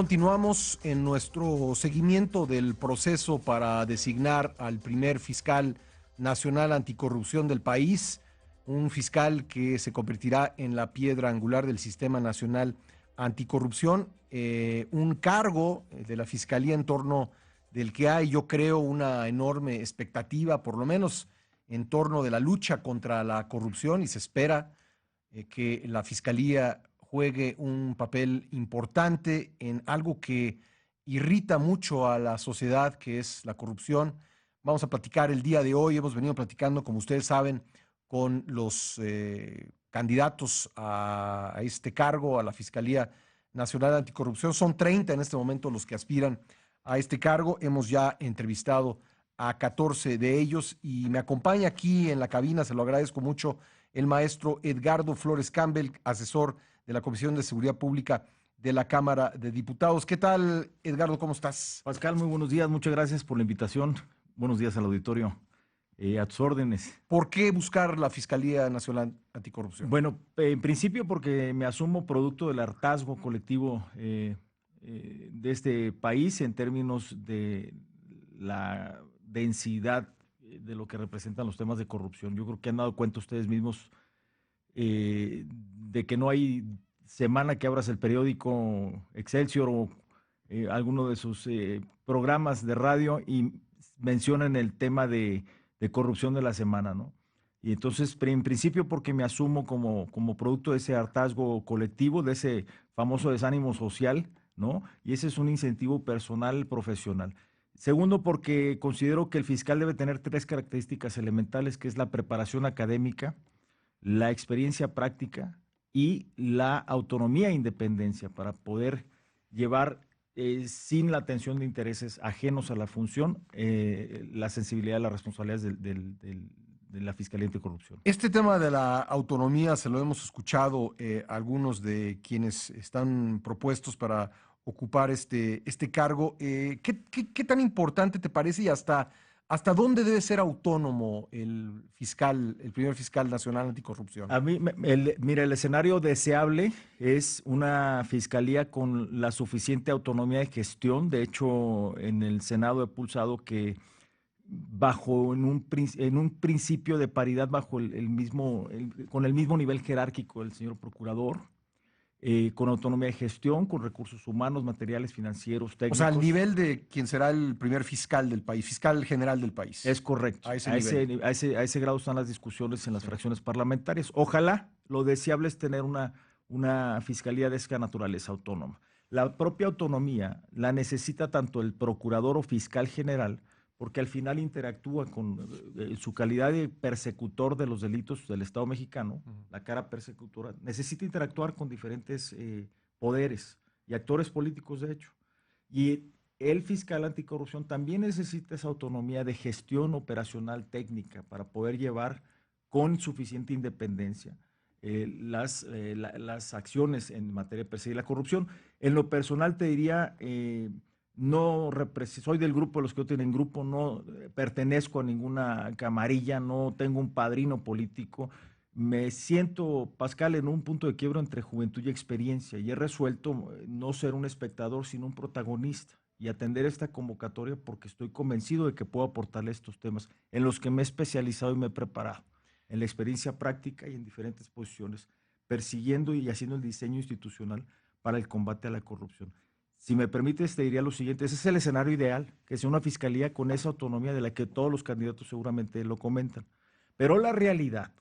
Continuamos en nuestro seguimiento del proceso para designar al primer fiscal nacional anticorrupción del país, un fiscal que se convertirá en la piedra angular del Sistema Nacional Anticorrupción, un cargo de la Fiscalía en torno del que hay, yo creo, una enorme expectativa, por lo menos en torno de la lucha contra la corrupción, y se espera que la Fiscalía juegue un papel importante en algo que irrita mucho a la sociedad, que es la corrupción. Vamos a platicar el día de hoy, hemos venido platicando, como ustedes saben, con los candidatos a este cargo, a la Fiscalía Nacional Anticorrupción. Son 30 en este momento los que aspiran a este cargo. Hemos ya entrevistado a 14 de ellos y me acompaña aquí en la cabina, se lo agradezco mucho, el maestro Edgardo Flores Campbell, asesor de la Comisión de Seguridad Pública de la Cámara de Diputados. ¿Qué tal, Edgardo? ¿Cómo estás? Pascal, muy buenos días. Muchas gracias por la invitación. Buenos días al auditorio. A tus órdenes. ¿Por qué buscar la Fiscalía Nacional Anticorrupción? Bueno, en principio porque me asumo producto del hartazgo colectivo de este país en términos de la densidad de lo que representan los temas de corrupción. Yo creo que han dado cuenta ustedes mismos de que no hay semana que abras el periódico Excelsior o alguno de sus programas de radio y mencionan el tema de corrupción de la semana, ¿no? Y entonces, en principio, porque me asumo como producto de ese hartazgo colectivo, de ese famoso desánimo social, ¿no? Y ese es un incentivo personal, profesional. Segundo, porque considero que el fiscal debe tener tres características elementales, que es la preparación académica, la experiencia práctica y la autonomía e independencia para poder llevar sin la atención de intereses ajenos a la función, la sensibilidad, las responsabilidades de la Fiscalía Anticorrupción. Este tema de la autonomía se lo hemos escuchado algunos de quienes están propuestos para ocupar este cargo. ¿Qué tan importante te parece y hasta dónde debe ser autónomo el fiscal, el primer fiscal nacional anticorrupción? A mí, mira, el escenario deseable es una fiscalía con la suficiente autonomía de gestión. De hecho, en el Senado he pulsado que en un principio de paridad bajo con el mismo nivel jerárquico del señor procurador, con autonomía de gestión, con recursos humanos, materiales, financieros, O técnicos. sea, al nivel de quien será el primer fiscal del país, fiscal general del país. Es correcto. A ese nivel. A ese grado están las discusiones en las fracciones parlamentarias. Ojalá, lo deseable es tener una fiscalía de esa naturaleza autónoma. La propia autonomía la necesita tanto el procurador o fiscal general, porque al final interactúa con su calidad de persecutor de los delitos del Estado mexicano, la cara persecutora, necesita interactuar con diferentes poderes y actores políticos, de hecho. Y el fiscal anticorrupción también necesita esa autonomía de gestión operacional técnica para poder llevar con suficiente independencia las acciones en materia de perseguir la corrupción. En lo personal te diría, no soy del grupo de los que no tienen grupo, no pertenezco a ninguna camarilla, no tengo un padrino político. Me siento, Pascal, en un punto de quiebro entre juventud y experiencia y he resuelto no ser un espectador, sino un protagonista y atender esta convocatoria porque estoy convencido de que puedo aportarle estos temas en los que me he especializado y me he preparado, en la experiencia práctica y en diferentes posiciones, persiguiendo y haciendo el diseño institucional para el combate a la corrupción. Si me permites, te diría lo siguiente, ese es el escenario ideal, que sea una fiscalía con esa autonomía de la que todos los candidatos seguramente lo comentan. Pero la realidad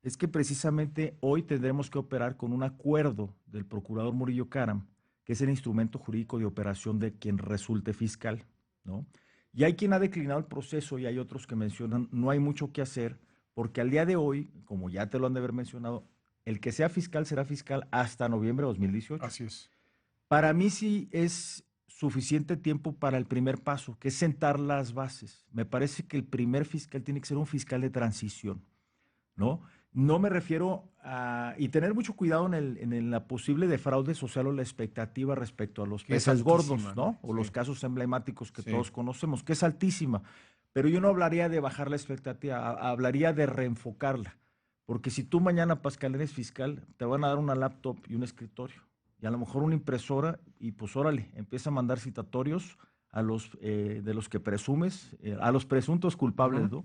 es que precisamente hoy tendremos que operar con un acuerdo del procurador Murillo Karam, que es el instrumento jurídico de operación de quien resulte fiscal, ¿no? Y hay quien ha declinado el proceso y hay otros que mencionan, no hay mucho que hacer, porque al día de hoy, como ya te lo han de haber mencionado, el que sea fiscal será fiscal hasta noviembre de 2018. Así es. Para mí sí es suficiente tiempo para el primer paso, que es sentar las bases. Me parece que el primer fiscal tiene que ser un fiscal de transición, ¿no? No me refiero a... Y tener mucho cuidado en la posible de fraude social o la expectativa respecto a los peces gordos, ¿no? O los casos emblemáticos que todos conocemos, que es altísima. Pero yo no hablaría de bajar la expectativa, hablaría de reenfocarla. Porque si tú mañana, Pascal, eres fiscal, te van a dar una laptop y un escritorio. y a lo mejor una impresora y pues órale, empieza a mandar citatorios a de los que presumes, a los presuntos culpables, ¿no?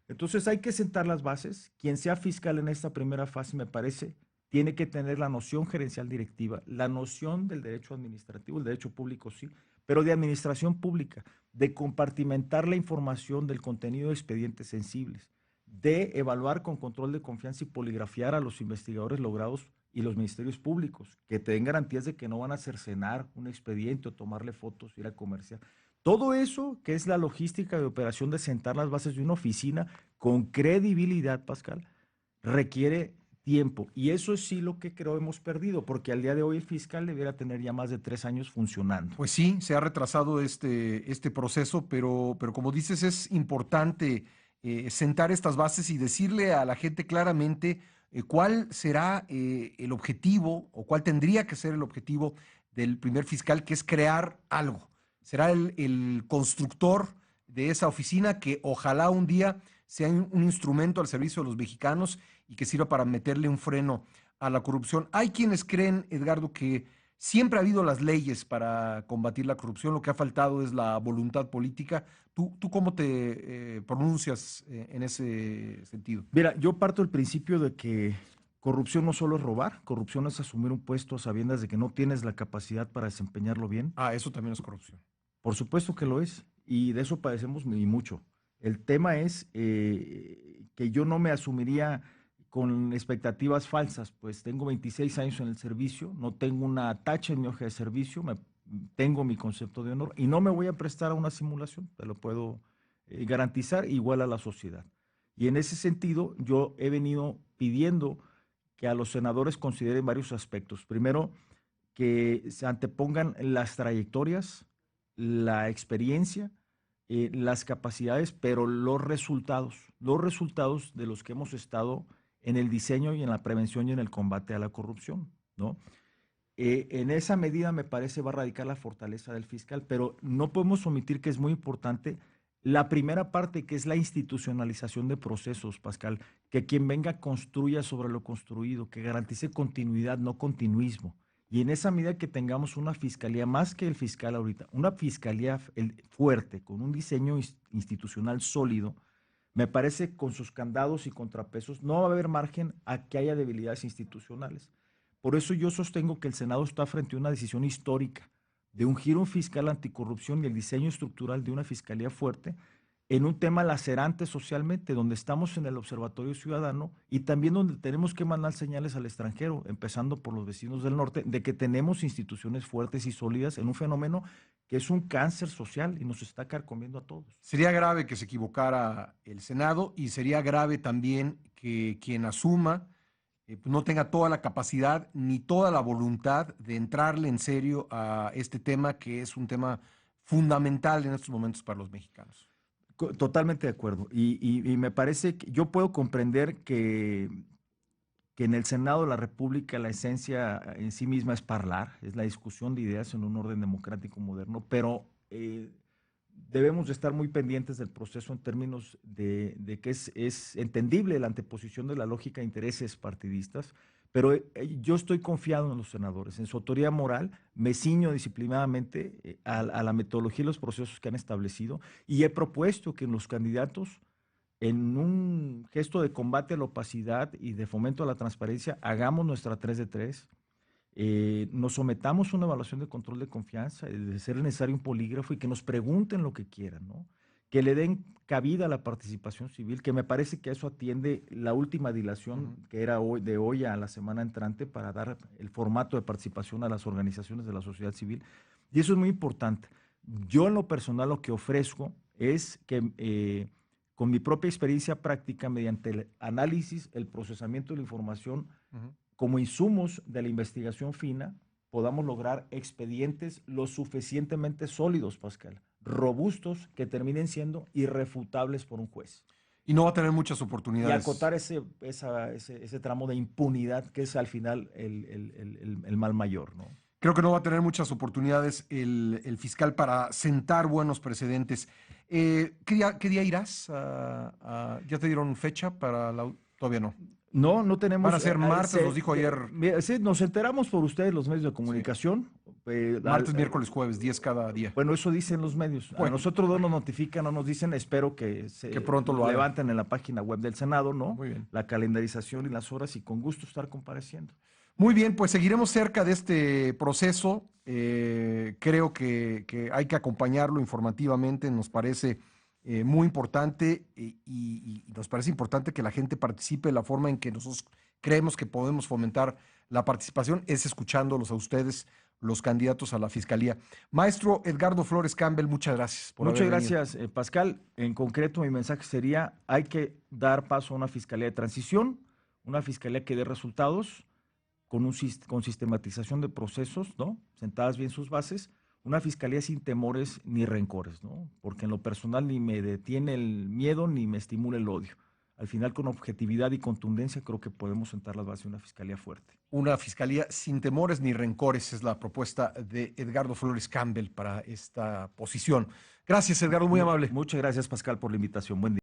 Entonces hay que sentar las bases. Quien sea fiscal en esta primera fase, me parece, tiene que tener la noción gerencial directiva, la noción del derecho administrativo, el derecho público sí, pero de administración pública, de compartimentar la información del contenido de expedientes sensibles, de evaluar con control de confianza y poligrafiar a los investigadores logrados y los ministerios públicos, que te den garantías de que no van a cercenar un expediente o tomarle fotos, ir a comerciar. Todo eso, que es la logística de operación de sentar las bases de una oficina con credibilidad, Pascal, requiere tiempo. Y eso es sí lo que creo hemos perdido, porque al día de hoy el fiscal debiera tener ya más de 3 años funcionando. Pues sí, se ha retrasado este proceso, pero como dices, es importante sentar estas bases y decirle a la gente claramente cuál será el objetivo o cuál tendría que ser el objetivo del primer fiscal, que es crear algo. Será el constructor de esa oficina que ojalá un día sea un instrumento al servicio de los mexicanos y que sirva para meterle un freno a la corrupción. Hay quienes creen, Edgardo, que siempre ha habido las leyes para combatir la corrupción, lo que ha faltado es la voluntad política. ¿Tú cómo te pronuncias en ese sentido? Mira, yo parto del principio de que corrupción no solo es robar, corrupción es asumir un puesto a sabiendas de que no tienes la capacidad para desempeñarlo bien. Ah, eso también es corrupción. Por supuesto que lo es, y de eso padecemos y mucho. El tema es que yo no me asumiría con expectativas falsas, pues tengo 26 años en el servicio, no tengo una tacha en mi hoja de servicio, tengo mi concepto de honor y no me voy a prestar a una simulación, te lo puedo garantizar, igual a la sociedad. Y en ese sentido, yo he venido pidiendo que a los senadores consideren varios aspectos. Primero, que se antepongan las trayectorias, la experiencia, las capacidades, pero los resultados de los que hemos estado en el diseño y en la prevención y en el combate a la corrupción, ¿no? En esa medida me parece va a radicar la fortaleza del fiscal, pero no podemos omitir que es muy importante la primera parte, que es la institucionalización de procesos, Pascal, que quien venga construya sobre lo construido, que garantice continuidad, no continuismo. Y en esa medida que tengamos una fiscalía, más que el fiscal ahorita, una fiscalía fuerte, con un diseño institucional sólido, me parece con sus candados y contrapesos, no va a haber margen a que haya debilidades institucionales. Por eso yo sostengo que el Senado está frente a una decisión histórica de un giro fiscal anticorrupción y el diseño estructural de una fiscalía fuerte en un tema lacerante socialmente, donde estamos en el Observatorio Ciudadano y también donde tenemos que mandar señales al extranjero, empezando por los vecinos del norte, de que tenemos instituciones fuertes y sólidas en un fenómeno que es un cáncer social y nos está carcomiendo a todos. Sería grave que se equivocara el Senado y sería grave también que quien asuma no tenga toda la capacidad ni toda la voluntad de entrarle en serio a este tema, que es un tema fundamental en estos momentos para los mexicanos. Totalmente de acuerdo. Y me parece que yo puedo comprender que en el Senado de la República la esencia en sí misma es parlar, es la discusión de ideas en un orden democrático moderno, pero debemos de estar muy pendientes del proceso en términos de que es entendible la anteposición de la lógica de intereses partidistas, pero yo estoy confiado en los senadores, en su autoridad moral, me ciño disciplinadamente a la metodología y los procesos que han establecido y he propuesto que los candidatos, en un gesto de combate a la opacidad y de fomento a la transparencia, hagamos nuestra 3 de 3, nos sometamos a una evaluación de control de confianza, de ser necesario un polígrafo y que nos pregunten lo que quieran, ¿no? Que le den cabida a la participación civil, que me parece que eso atiende la última dilación que era de hoy a la semana entrante para dar el formato de participación a las organizaciones de la sociedad civil. Y eso es muy importante. Yo en lo personal lo que ofrezco es que con mi propia experiencia práctica, mediante el análisis, el procesamiento de la información, como insumos de la investigación fina, podamos lograr expedientes lo suficientemente sólidos, Pascal, robustos, que terminen siendo irrefutables por un juez. Y no va a tener muchas oportunidades. Y acotar ese tramo de impunidad que es al final el mal mayor, ¿no? Creo que no va a tener muchas oportunidades el fiscal para sentar buenos precedentes. ¿Qué día irás? ¿Ya te dieron fecha para la...? Todavía no. No, no tenemos. Van a ser martes, nos dijo ayer. Sí, nos enteramos por ustedes, los medios de comunicación. Martes, miércoles, jueves, 10 cada día. Bueno, eso dicen los medios. A nosotros no nos notifican, no nos dicen. Espero que pronto lo levanten en la página web del Senado, ¿no? Muy bien. La calendarización y las horas, y con gusto estar compareciendo. Muy bien, pues seguiremos cerca de este proceso. Creo que hay que acompañarlo informativamente. Nos parece muy importante y nos parece importante que la gente participe. La forma en que nosotros creemos que podemos fomentar la participación es escuchándolos a ustedes, los candidatos a la fiscalía. Maestro Edgardo Flores Campbell, muchas gracias por haber venido. Muchas gracias, Pascal. En concreto, mi mensaje sería: hay que dar paso a una fiscalía de transición, una fiscalía que dé resultados, con sistematización de procesos, ¿no? Sentadas bien sus bases, una fiscalía sin temores ni rencores, ¿no? Porque en lo personal ni me detiene el miedo ni me estimula el odio. Al final, con objetividad y contundencia, creo que podemos sentar las bases de una fiscalía fuerte. Una fiscalía sin temores ni rencores es la propuesta de Edgardo Flores Campbell para esta posición. Gracias, Edgardo, muy amable. Muchas gracias, Pascal, por la invitación. Buen día.